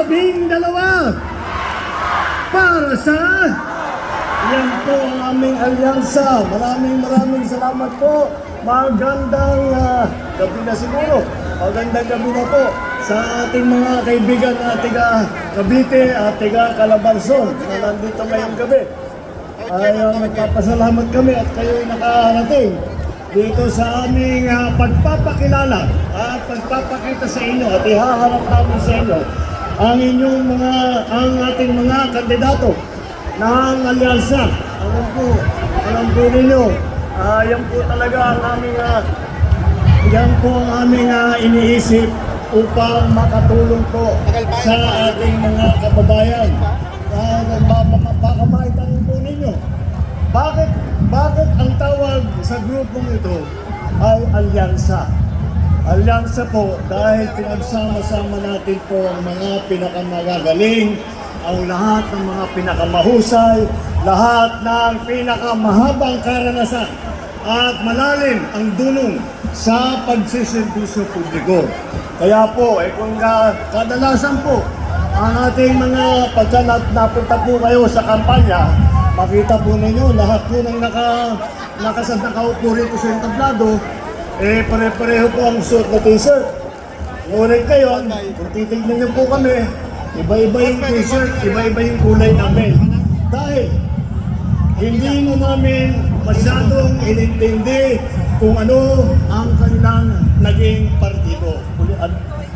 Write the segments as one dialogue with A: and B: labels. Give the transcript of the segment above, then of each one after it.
A: 12 para sa yan po ang aming alyansa. Maraming salamat po. Magandang gabi na siguro. Magandang gabi na po sa ating mga kaibigan na tiga Cavite at tiga Calabarzon na nandito ngayong gabi. Ay nagpapasalamat kami at kayo'y nakarating dito sa aming pagpapakilala at pagpapakita sa inyo at ihaharap namin sa inyo ang ating mga kandidato ng alyansa. Alam po ninyo, yan po talaga ang aming yan po ang aming iniisip upang makatulong po sa ating mga kababayan. Baka maitanong po ninyo, bakit ang tawag sa grupong ito ay alyansa? Alyansa po dahil pinagsama-sama natin po ang mga pinakamagagaling, ang lahat ng mga pinakamahusay, lahat ng pinakamahabang karanasan at malalim ang dunong sa pagsiservisyo publiko. Kaya po, kung kadalasan po, ang ating mga pagka napunta po kayo sa kampanya, makita po ninyo, lahat po ng nakaupo rito sa entablado, pare-pareho po ang suot na t-shirt. Ngunit kayo, kung titignan niyo po kami, iba-iba yung t-shirt, iba-iba yung kulay namin. Dahil hindi mo namin masyadong inintindi kung ano ang kanilang naging partido,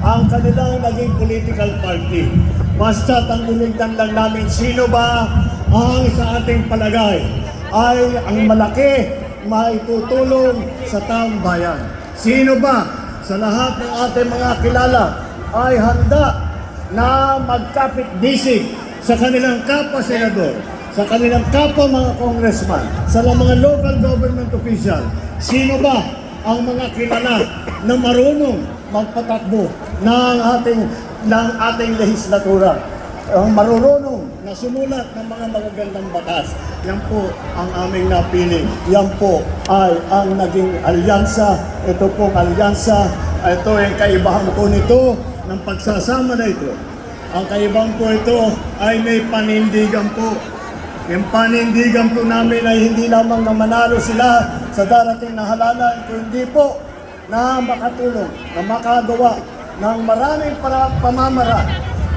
A: ang kanilang naging political party. Basta tanggunitan lang namin sino ba ang sa ating palagay ay ang malaki maitutulong sa taong bayan. Sino ba sa lahat ng ating mga kilala ay handa na magkapit-bisig sa kanilang kapwa senador, sa kanilang kapwa mga congressman, sa mga local government official? Sino ba ang mga kilala na marunong magpatakbo ng ating lehislatura? Ang marunong na sumulat ng mga magagandang batas. Yan po ang aming napili. Yan po ay ang naging alyansa. Ito pong alyansa. Ito yung kaibahan po nito ng pagsasama na ito. Ang kaibahan po ito ay may panindigan po. Yung panindigan po namin ay hindi lamang na manalo sila sa darating na halalan, kundi po na makatulong, na makagawa ng maraming pamamara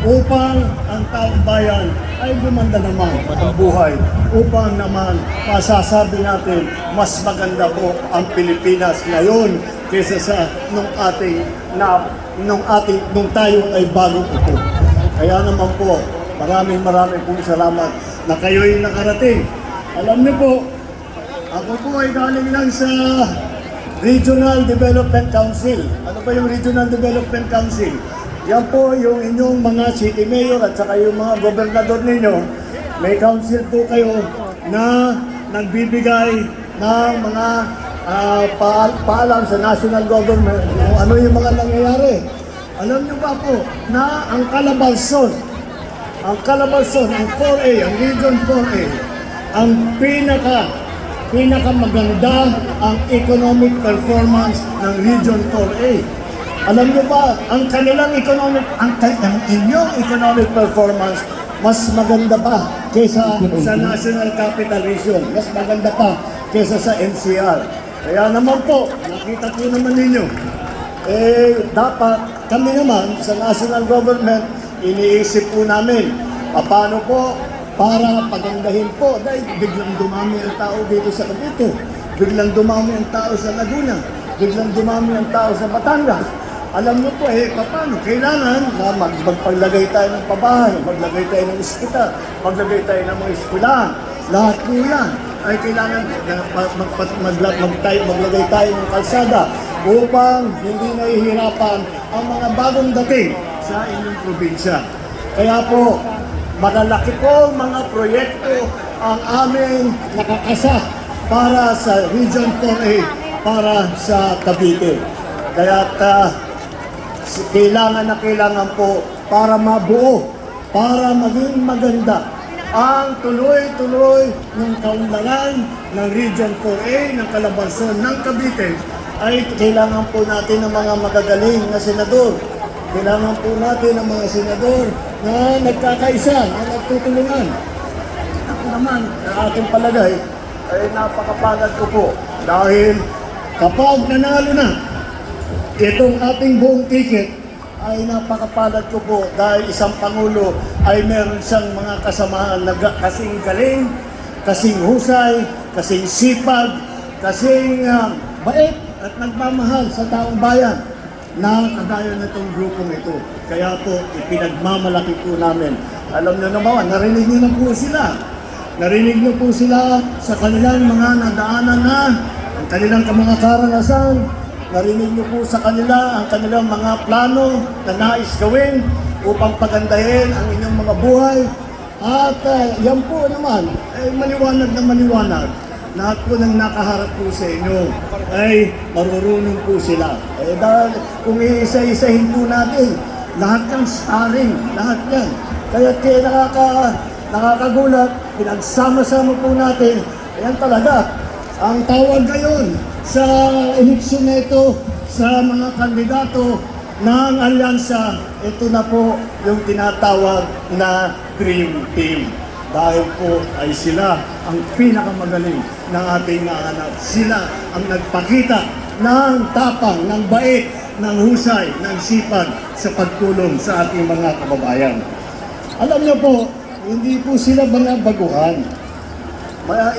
A: upang ang taong bayan ay gumanda naman ang buhay, upang naman masasabi natin mas maganda po ang Pilipinas ngayon kaysa sa nung tayo ay bagong upo. Kaya naman po, maraming pong salamat na kayo'y nakarating. Alam niyo po, ako po ay galing lang sa Regional Development Council. Ano ba yung Regional Development Council? Yan po yung inyong mga city mayor at saka yung mga gobernador ninyo. May council po kayo na nagbibigay ng mga paalam sa national government kung ano yung mga nangyayari. Alam niyo ba po na ang Calabarzon, ang 4A, ang Region 4A, ang pinakamaganda ang economic performance ng Region 4A. Alam niyo ba, ang inyong economic performance mas maganda pa kaysa sa National Capital Region, mas maganda pa kaysa sa NCR. Kaya naman po, nakita po naman ninyo, dapat kami naman sa national government, iniisip po namin, paano po para pagandahin po, dahil biglang dumami ang tao dito sa Cavite, biglang dumami ang tao sa Laguna, biglang dumami ang tao sa Batangas. Alam mo po paano? Kailangan na magpaglagay tayo ng pabahay, maglagay tayo ng ospital, maglagay tayo ng mga eskwelahan. Lahat po yan ay kailangan maglagay tayo ng kalsada upang hindi nahihirapan ang mga bagong dating sa inyong probinsya. Kaya po, malalaki po mga proyekto ang aming nakakasa para sa Region 4A, para sa Cavite. Kaya kailangan po para mabuo, para maging maganda ang tuloy-tuloy ng kaunlaran ng Region 4A, ng Calabarzon, ng Cavite, ay kailangan po natin ng mga magagaling na senador. kailangan po natin ang mga senador na nagkakaisa, na nagtutulungan. Ako naman, ang aking palagay, ay napakapagod ko po. Dahil kapag nanalo na itong ating buong ticket, ay napakapalad ko po dahil isang Pangulo ay meron siyang mga kasamahan na kasing galing, kasing husay, kasing sipag, kasing bait at nagmamahal sa taong bayan na kagaya na itong grupong ito. Kaya po, ipinagmamalaki po namin. Alam nyo naman, narinig nyo na po sila. Narinig nyo po sila sa kanilang mga nadaanan na, ang kanilang mga karanasan. Narinig niyo po sa kanila ang kanilang mga plano na nais gawin upang pagandahin ang inyong mga buhay. At yan po naman, maliwanag na maliwanag. Lahat po ng nakaharap po sa inyo ay marurunong po sila. Dahil kung iisa-isahin po natin, lahat ng starring, lahat yan. Kaya nakakagulat, pinagsama-sama po natin. Ayan talaga, ang tawag ngayon sa eleksyon na ito sa mga kandidato ng alyansa, ito na po yung tinatawag na Dream Team. Dahil po ay sila ang pinakamagaling ng ating nahanap. Sila ang nagpakita ng tapang, ng bait, ng husay, ng sipag sa pagtulong sa ating mga kababayan. Alam niyo po, hindi po sila mga baguhan.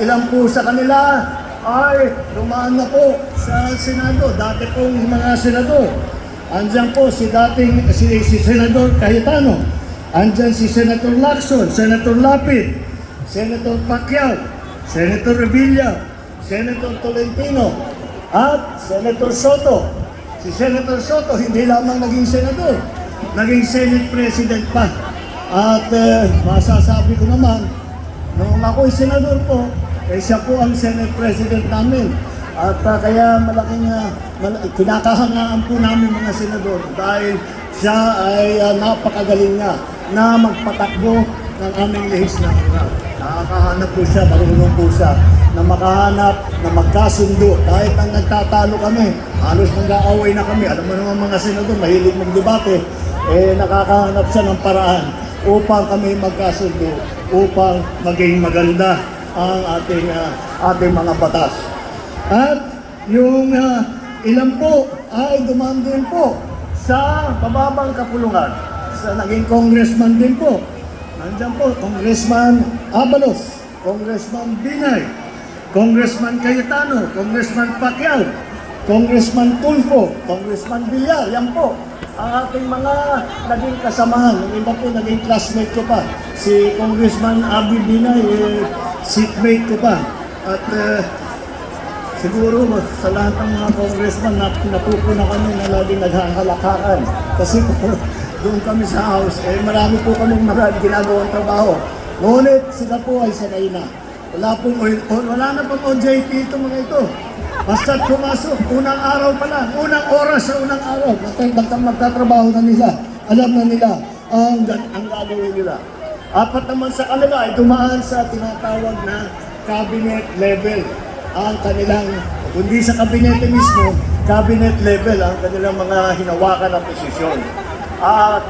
A: Ilan po sa kanila ay dumaan na po sa Senado. Dati pong mga senador. Andiyan po si Senador Cayetano. Andiyan si Senator Lacson, Senator Lapid, Senator Pacquiao, Senator Revilla, Senator Tolentino, at Senator Soto. Si Senator Soto hindi lamang naging senador, naging Senate President pa. At masasabi ko naman, noong ako'y senador po, siya po ang Senate President namin. At kaya malaking kinakahangaan po namin mga senador dahil siya ay napakagaling niya na magpatakbo ng aming lehislatura. Nakakahanap po siya, marunong po siya na makahanap, na magkasundo. Kahit ang nagtatalo kami, halos nag-aaway na kami. Alam mo naman mga senador, mahilig magdebate. Nakakahanap siya ng paraan upang kami magkasundo, upang maging maganda ang ating mga batas. At yung ilan po ay dumaan din po sa mababang kapulungan. Sa naging congressman din po. Nandiyan po, Congressman Abalos, Congressman Binay, Congressman Cayetano, Congressman Pacquiao, Congressman Tulfo, Congressman Villar, yan po ang ating mga naging kasamahan. Yung iba po naging classmate ko pa. Si Congressman Abi Binay, seatmate ko pa. At siguro sa lahat ng mga congressman napupuna kami na laging naghahalakaran. Kasi po, doon kami sa house, marami po kaming ginagawang trabaho. Ngunit sila po ay sanay na. Wala na pong OJT ito mga ito. Basta pumasok, unang araw pa lang, unang oras sa unang araw, magtatrabaho na nila. Alam na nila ang gagawin nila. Apat naman sa kanila ay dumaan sa tinatawag na cabinet level. Ang kanilang, kundi sa kabinete mismo, cabinet level ang kanilang mga hinawakan ng posisyon. At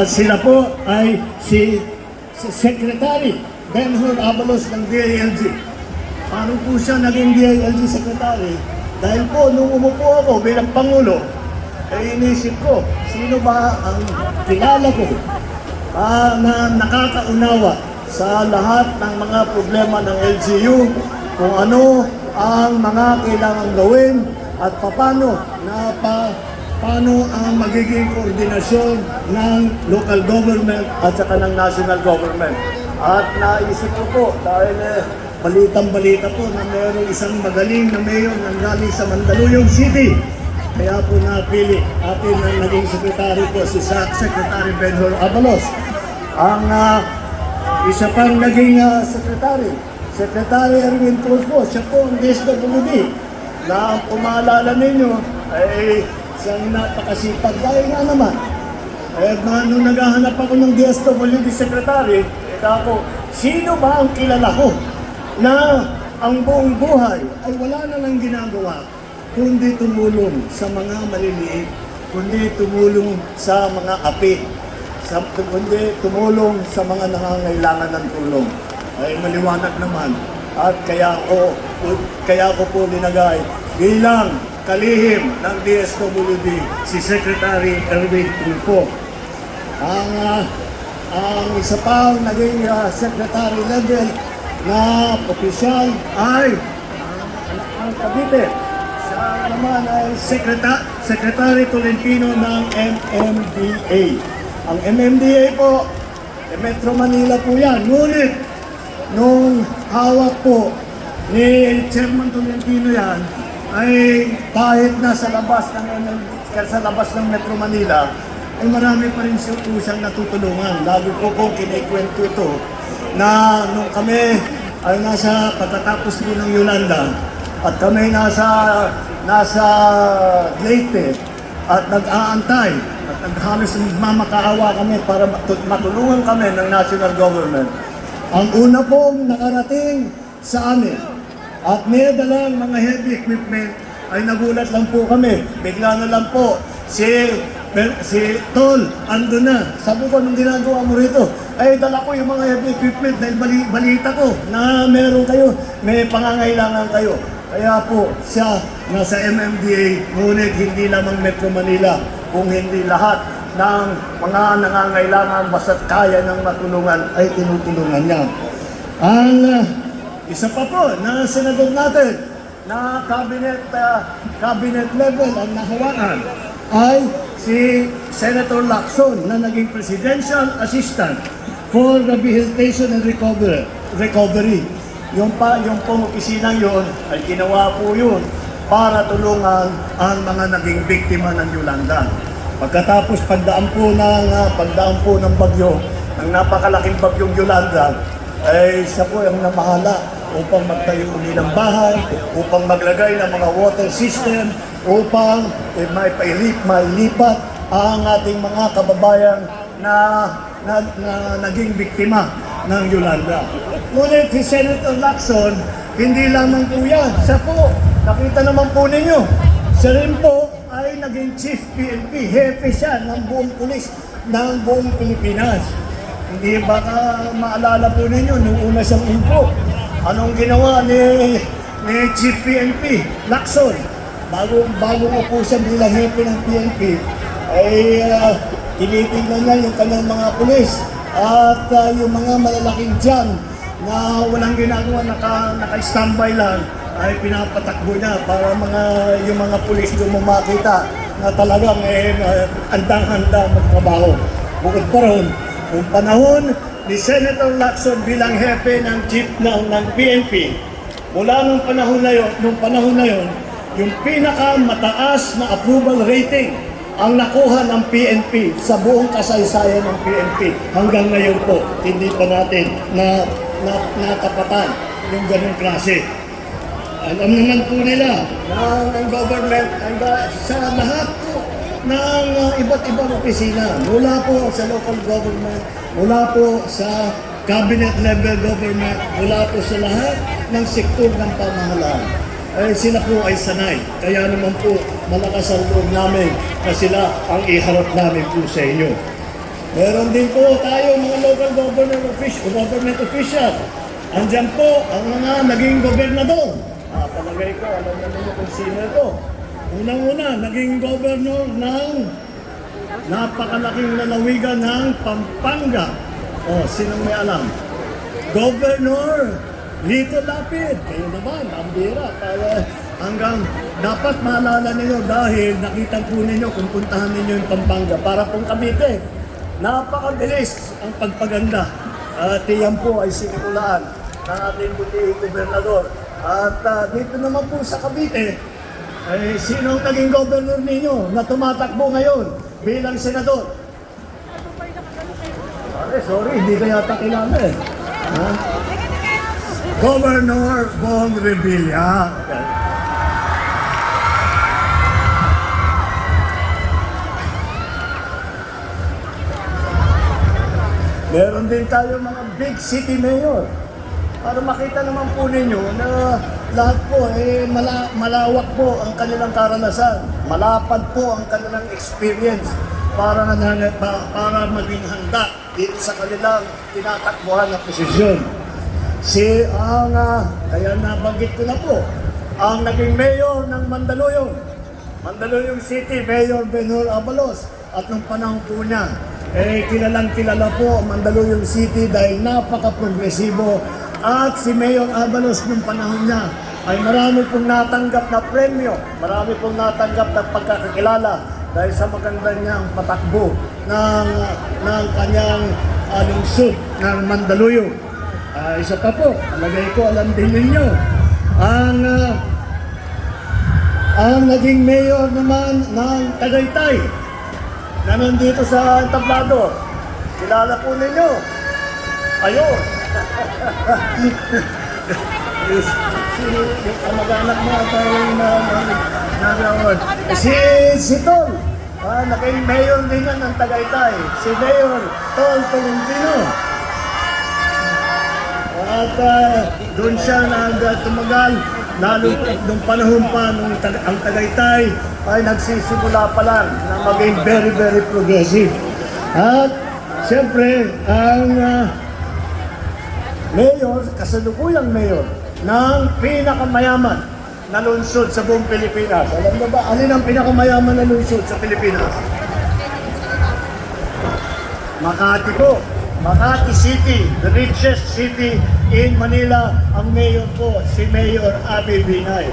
A: sila po ay si Secretary Benhur Abalos ng DILG. Paano po siya naging DILG Secretary? Dahil po, nung umupo ako bilang Pangulo, inisip ko, sino ba ang kilala ko na nakakaunawa sa lahat ng mga problema ng LGU, kung ano ang mga kailangan gawin at paano ang magiging koordinasyon ng local government at saka ng national government. At naisip ko po, dahil balitang-balita po na mayroong isang magaling na mayor nang galing sa Mandaluyong City. Kaya po napili atin ang naging sekretary po si Secretary Benhur Abalos. Ang isa pang naging sekretary, Secretary Erwin Tulfo, siya po ang DSWD na ang pumaalala ninyo ay siyang napakasipag. Dahil nga naman, nung naghahanap ako ng DSWD Secretary, ako, sino ba ang kilala ko na ang buong buhay ay wala na lang ginagawa kundi tumulong sa mga maliliit kundi tumulong sa mga api, kundi tumulong sa mga nangangailangan ng tulong. Ay maliwanag naman at kaya ko po linagay bilang kalihim ng DSWD si Secretary Erwin Tulfo. Ang isa pa naging secretary level na opisyal ay ang Cavite. Siya naman ay Secretary Tolentino ng MMDA. Ang MMDA po, Metro Manila po yan. Ngunit, nung hawak po ni Chairman Tolentino yan, ay kahit nasa labas ng Metro Manila, ay marami pa rin siyang natutulungan. Lalo po kong kinikwento ito na nung kami ay nasa pagkatapos po ng Yolanda at kami nasa Leyte at nag-aantay at naghalos mamakaawa kami para matulungan kami ng national government. Ang una pong nakarating sa amin at may dalang mga heavy equipment ay nagulat lang po kami. Bigla na lang po si Tol, ando na. Sabi ko, nung ginagawa mo rito, ay dala ko yung mga heavy equipment dahil balita ko na meron kayo, may pangangailangan kayo. Kaya po, siya nasa MMDA, ngunit hindi lamang Metro Manila, kung hindi lahat ng mga nangangailangan basta't kaya ng matulungan ay tinutulungan niya. Ang isa pa po na senador natin na cabinet level ang nahawakan ay si Senator Lacson na naging Presidential Assistant for Rehabilitation and Recovery. Yung pong opisina yun ay ginawa po yun para tulungan ang mga naging biktima ng Yolanda. Pagkatapos pagdaan po ng bagyo, ng napakalaking bagyong Yolanda, ay siya po ang namahala upang magtayo uli ng bahay, upang maglagay ng mga water system, upang mailipat ang ating mga kababayan na naging biktima ng Yolanda. Ngunit si Senator Lacson, hindi lamang po yan. Siya po, nakita naman po ninyo, siya rin po ay naging Chief PNP. Hepe siya ng buong pulis ng buong Pilipinas. Hindi baka maalala po ninyo, nung una siyang umpo, anong ginawa ni Chief PNP, Lacson? Bago ko po siya bilang hepe ng PNP, ay tinitingnan niya yung kanyang mga pulis at yung mga malalaking dyan na walang ginagawa, naka-standby lang, ay pinapatakbo niya para yung mga pulis doon makita na talagang andang-handa magtrabaho. Bukod pa ron, kung panahon ni Senator Lacson bilang hepe ng chief ng PNP, mula nung panahon na yon, yung pinakamataas na approval rating ang nakuha ng PNP sa buong kasaysayan ng PNP. Hanggang ngayon po, hindi pa natin natapatan yung ganung klase. Alam naman po nila na ang government sa lahat po ng iba't ibang opisina, mula po sa local government, mula po sa cabinet level government, mula po sa lahat ng sektor ng pamahalaan, ay sila po ay sanay. Kaya naman po malakas ang loob namin na sila ang iharap namin po sa inyo. Meron din po tayo mga local government official. Andyan po ang mga naging gobernador. Palagay ko, alam naman mo kung sino ito. Unang-una, naging governor ng napakalaking lalawigan ng Pampanga. Sinong may alam? Governor Lito Lapid. Kayo naman, ang bira. Hanggang dapat maalala ninyo dahil nakita po ninyo kung puntahan ninyo yung Pampanga. Para pong Cavite, napakabilis ang pagpaganda. At yan po ay sinimulaan ng ating buti gobernador. At dito naman po sa Cavite, sino ang naging governor ninyo na tumatakbo ngayon bilang senador? Sorry, hindi ka yata kilala eh. Governor Bong Revilla. Meron din tayo mga big city mayor. para makita naman po ninyo na lahat po, malawak po ang kanilang karanasan. Malapad po ang kanilang experience para maging handa dito sa kanilang tinatakbuhan na posisyon. Kaya nabanggit ko na po, ang naging mayor ng Mandaluyong City, Mayor Benhur Abalos, at nung panahon po niya, kilalang kilala po ang Mandaluyong City dahil napaka-progresibo, at si Mayor Abalos nung panahon niya ay marami pong natanggap na premyo, marami pong natanggap na pagkakakilala dahil sa maganda niyang patakbo ng kanyang lungsod ng Mandaluyong. Isa pa po, alagay ko, alam din ninyo, ang naging mayor naman ng Tagaytay na nandito sa tablado. Kilala po ninyo. Ayun. Yung kamag-anak mo at si Tol. Naging mayor din yan ng Tagaytay. Si Mayor Tol Tolentino. At doon siya tumagal, lalo nung panahon pa nung ang Tagaytay ay nagsisimula pa lang na maging very, very progressive. At siyempre, ang mayor, kasalukuyang mayor ng pinakamayaman na lungsod sa buong Pilipinas. Alam niyo ba, alin ang pinakamayaman na lungsod sa Pilipinas? Makati po. Makati City, the richest city in Manila. Ang mayor po, si Mayor Abby Binay.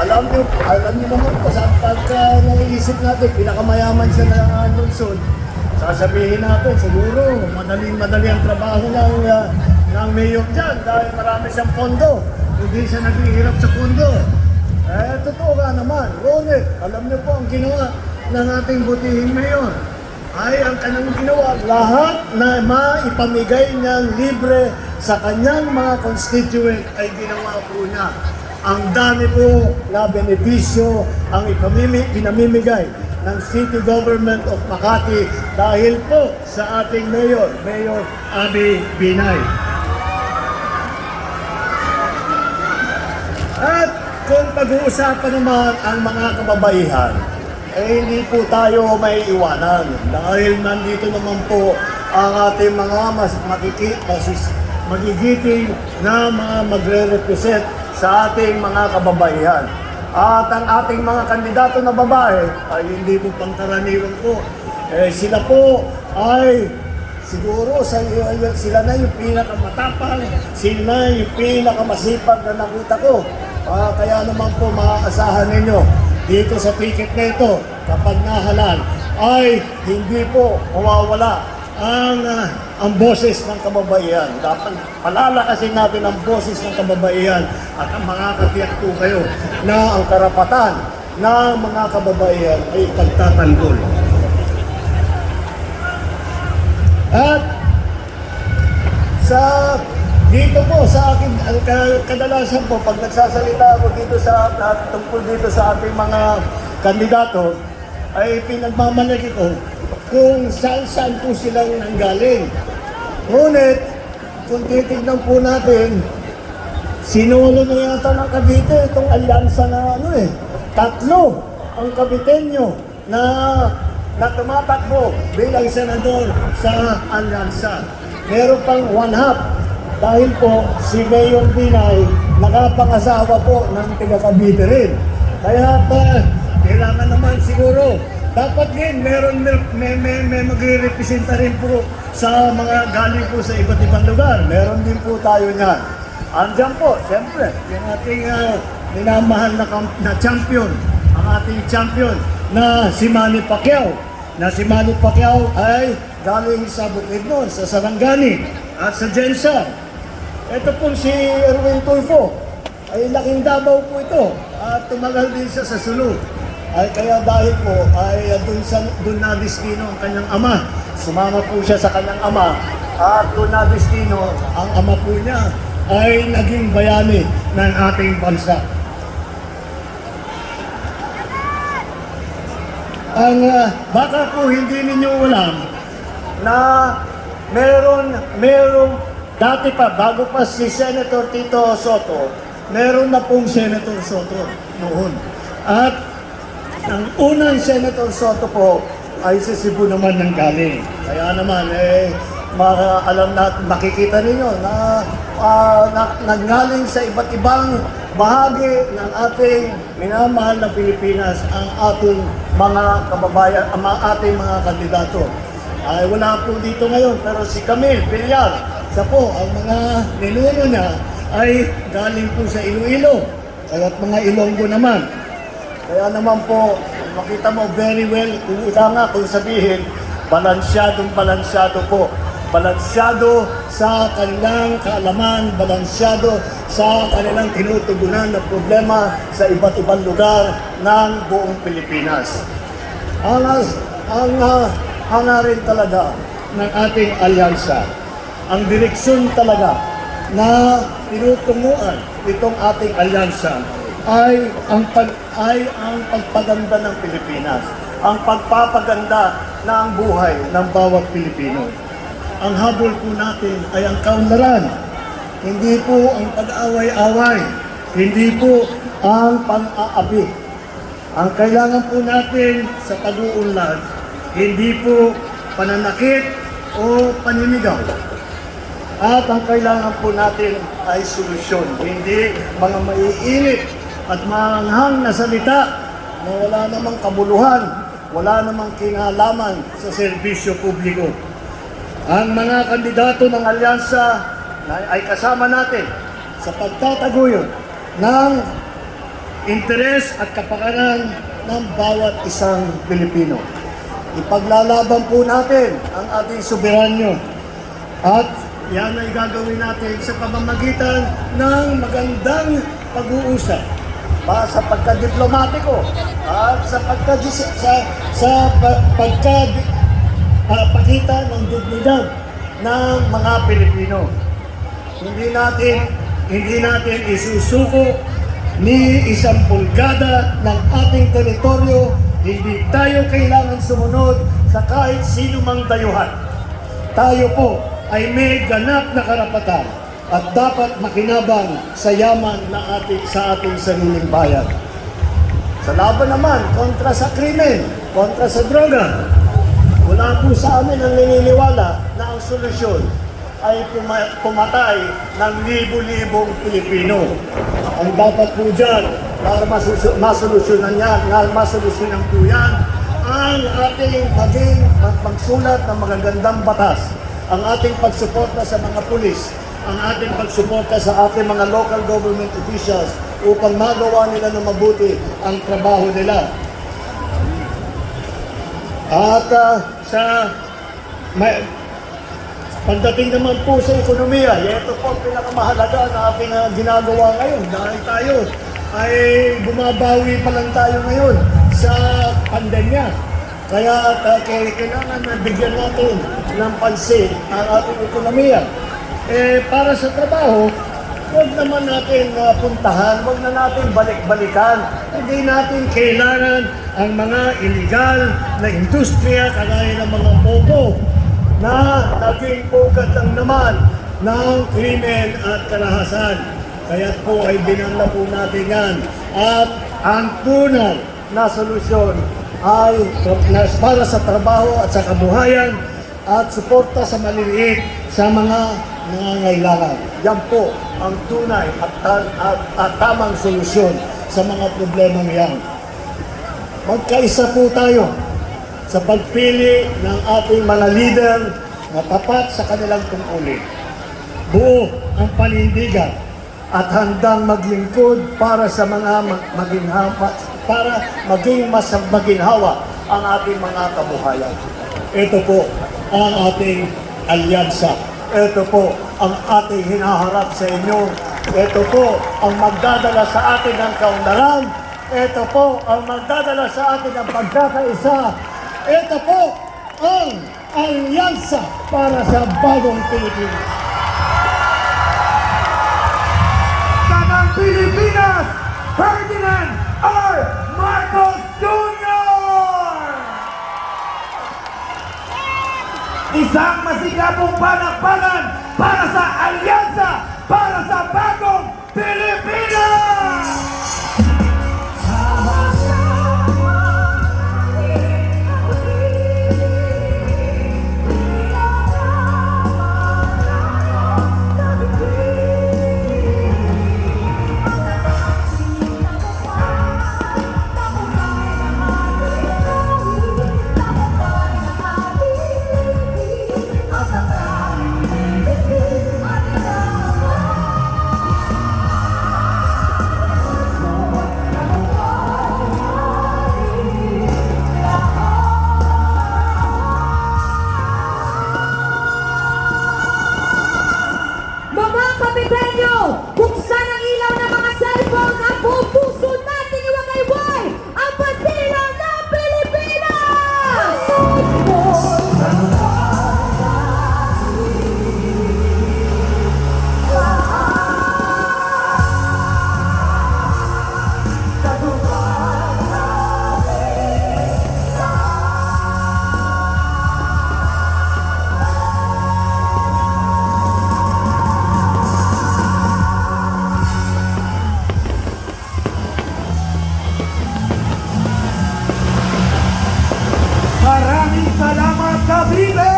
A: Alam niyo naman po, sa pagka naiisip natin, pinakamayaman siya na lungsod, sasabihin natin, siguro, madali ang trabaho ng mayor dyan dahil marami siyang pondo. Hindi siya naghihirap sa pondo. Totoo nga naman. Ngunit, alam niyo po ang ginawa ng ating butihing mayor ay ang kanyang ginawa, lahat na maipamigay niyang libre sa kanyang mga constituent ay ginawa po niya. Ang dami po na benepisyo ang pinamimigay ng City Government of Makati dahil po sa ating Mayor Abby Binay. At kung pag-uusapan naman ang mga kababaihan, hindi po tayo may iwanan dahil nandito naman po ang ating mga magigiting na mga magre-represent sa ating mga kababaihan. At ang ating mga kandidato na babae ay hindi po pangkaraniwan po. Sila po ay siguro sila na yung pinakamatapang, sila na yung pinakamasipag na nakita ko. Kaya naman po maaasahan ninyo dito sa ticket na ito, kapag nahalal, ay hindi po mawawala ang boses ng kababaihan. Dapat palalakasin natin ang boses ng kababaihan at ang makakatiyak po kayo na ang karapatan ng mga kababaihan ay pagtatanggol. At dito po sa akin, kadalasan po, pag nagsasalita ako tungkol dito sa ating mga kandidato, ay pinagmamalaki ko kung saan po silang nanggaling. Ngunit, kung titignan po natin, sinulo na yata ng Cavite itong alyansa na tatlo ang Caviteño na tumatakbo bilang senador sa alyansa. Meron pang one half. Dahil po, si Mayor Binay nakapangasawa po ng taga-Cavite rin. Kaya kailangan naman siguro, dapat din may magre-representa rin po sa mga galing po sa iba't ibang lugar. Meron din po tayo niyan. Andiyan po, siyempre, yung ating minamahal na champion, ang ating champion na si Manny Pacquiao. Si Manny Pacquiao ay galing sa Bukidnon, sa Sarangani at sa Jensen. Ito pong si Erwin Tulfo, ay laking Davao po ito at tumagal din siya sa Sulu. Kaya dahil po ay doon na destino ang kanyang ama. Sumama po siya sa kanyang ama at doon na destino ang ama po niya ay naging bayani ng ating bansa. Baka po hindi ninyo alam na merong, dati pa, bago pa si Senator Tito Soto, meron na pong Senator Soto noon. At ang unang Senator Soto po ay sa Cebu naman nang galing. Kaya naman, alam natin, makikita ninyo na nanggaling sa iba't ibang bahagi ng ating minamahal na Pilipinas ang ating mga kababayan, ang ating mga kandidato. Ay wala po dito ngayon, pero si Camille Villar, siya po, ang mga ninuno niya ay galing po sa Iloilo, at mga Ilonggo naman. Kaya naman po, makita mo very well, kung sabihin, balansyado po. Balansyado sa kanilang kaalaman, balansyado sa kanilang tinutugunan na problema sa iba't ibang lugar ng buong Pilipinas. Ang rin talaga ng ating alyansa, ang direksyon talaga na tinutunguan itong ating alyansa ay ang pagpaganda ng Pilipinas, ang pagpapaganda ng buhay ng bawat Pilipino. Ang habol po natin ay ang kaunlaran, hindi po ang pag-away-away, hindi po ang pang-aabi. Ang kailangan po natin sa pag-uunlad, hindi po pananakit o paninigaw. At ang kailangan po natin ay solusyon, hindi mga maiinit at maanghang na salita na wala namang kabuluhan, wala namang kinalaman sa serbisyo publiko. Ang mga kandidato ng alyansa ay kasama natin sa pagtataguyod ng interes at kapakanan ng bawat isang Pilipino. Ipaglalaban po natin ang ating soberanyo at yan ay gagawin natin sa pamamagitan ng magandang pag-uusap sa pagka-diplomatiko at sa pakita ng dignidad ng mga Pilipino. Hindi natin isusuko ni isang pulgada ng ating teritoryo. Hindi tayo kailangan sumunod sa kahit sino mang dayuhan. Tayo po ay may ganap na karapatan at dapat makinabang sa yaman sa ating sariling bayan. Sa laban naman kontra sa krimen, kontra sa droga, wala po sa amin ang naniniwala na ang solusyon ay pumatay ng libo-libong Pilipino. Ang dapat po dyan, para masolusyonan po yan, ang ating magsulat ng magagandang batas, ang ating pagsuporta sa mga pulis, ang ating pagsuporta sa ating mga local government officials upang magawa nila ng mabuti ang trabaho nila. At pagdating naman po sa ekonomiya, ito po ang pinakamahalaga na ating ginagawa ngayon dahil tayo ay bumabawi pa lang tayo ngayon sa pandemya. Kaya kailangan na bigyan natin ng pansin ang ating ekonomiya. Para sa trabaho, huwag naman natin puntahan, huwag na natin balik-balikan. Hindi natin kailangan ang mga illegal na industriya kagaya ng mga pogo na naging pugat lang naman ng krimen at karahasan. Kaya po ay binanla po natin yan. At ang tunay na solusyon ay para sa trabaho at sa kabuhayan at suporta sa maliliit sa mga nangangailangan. Yan po ang tunay at tamang solusyon sa mga problemang yan. Magkaisa po tayo sa pagpili ng ating mga leader na tapat sa kanilang tungkulin. Buo ang panindigan at handang maglingkod para sa mga mas maginhawa ang ating mga kabuhayan. Ito po ang ating alyansa. Ito po ang ating hinaharap sa inyo. Ito po ang magdadala sa atin ng kaunlaran. Ito po ang magdadala sa atin ng pagkakaisa. Ito po ang alyansa para sa bagong Pilipinas.
B: Tanang Pilipinas, Ferdinand R. Marcos Jr. Isang masigabong palakpakan para sa Alyansa para sa Bagong Pilipinas!
C: Mga kapitenyo, buksan ang ilaw ng mga cellphone at buong puso nating iwagayway ang bandila ng Pilipinas!
B: Maraming salamat, Cavite!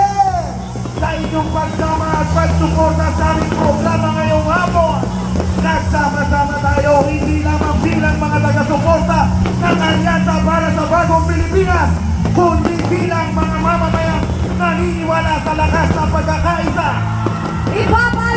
B: Sa inyong pagsama at pagsuporta sa aming programa ngayong hapon. Nagsama-sama tayo hindi lamang bilang mga taga-suporta ng Alyansa para sa Bagong Pilipinas, kundi bilang mga mamamayang naniniwala sa lakas ng pagkakaisa.
C: Ipapaalala